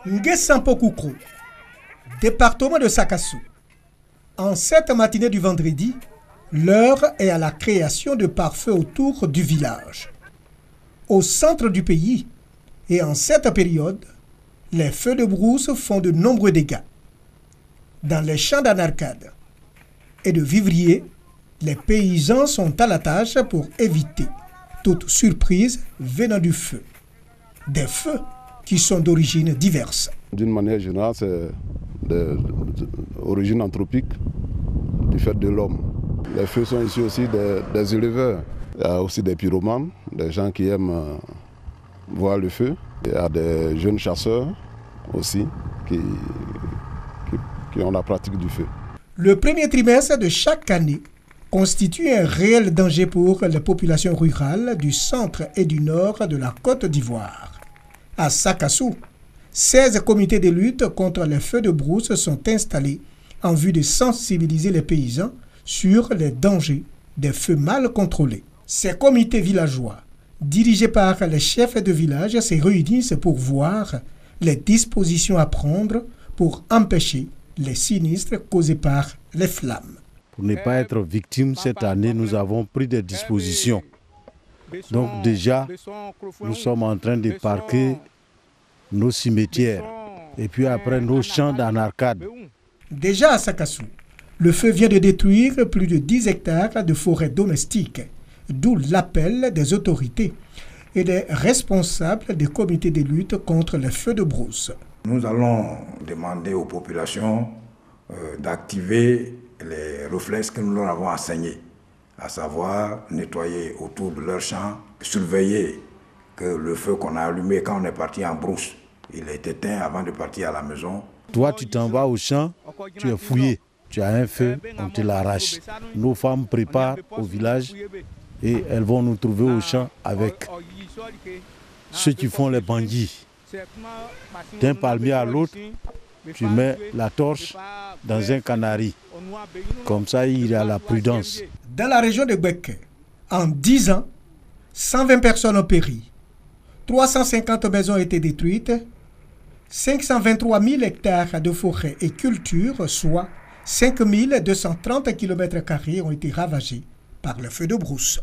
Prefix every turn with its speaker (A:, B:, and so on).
A: Nguessampo-Koukro, département de Sakassou. En cette matinée du vendredi, l'heure est à la création de pare-feu autour du village. Au centre du pays, et en cette période, les feux de brousse font de nombreux dégâts. Dans les champs d'Anarcade et de vivriers, les paysans sont à la tâche pour éviter toute surprise venant du feu. Des feux qui sont d'origine diverse.
B: D'une manière générale, c'est d'origine anthropique du fait de l'homme. Les feux sont ici aussi des éleveurs. Il y a aussi des pyromanes, des gens qui aiment voir le feu. Il y a des jeunes chasseurs aussi qui ont la pratique du feu.
A: Le premier trimestre de chaque année constitue un réel danger pour les populations rurales du centre et du nord de la Côte d'Ivoire. À Sakassou, 16 comités de lutte contre les feux de brousse sont installés en vue de sensibiliser les paysans sur les dangers des feux mal contrôlés. Ces comités villageois, dirigés par les chefs de village, se réunissent pour voir les dispositions à prendre pour empêcher les sinistres causés par les flammes.
C: Pour ne pas être victime, cette année, nous avons pris des dispositions. Donc déjà, nous sommes en train de parquer nos cimetières et puis après nos champs d'Anarcade.
A: Déjà à Sakassou, le feu vient de détruire plus de 10 hectares de forêts domestiques, d'où l'appel des autorités et des responsables des comités de lutte contre les feux de brousse.
D: Nous allons demander aux populations d'activer les réflexes que nous leur avons enseignés, à savoir nettoyer autour de leurs champs, surveiller que le feu qu'on a allumé quand on est parti en brousse, il est éteint avant de partir à la maison.
C: Toi, tu t'en vas au champ, tu es fouillé, tu as un feu, on te l'arrache. Nos femmes préparent au village et elles vont nous trouver au champ avec ceux qui font les bandits. D'un palmier à l'autre, tu mets la torche dans un canari. Comme ça, il y a la prudence.
A: Dans la région de Gbeke, en 10 ans, 120 personnes ont péri. 350 maisons ont été détruites. 523 000 hectares de forêts et cultures, soit 5 230 km² ont été ravagés par le feu de brousse.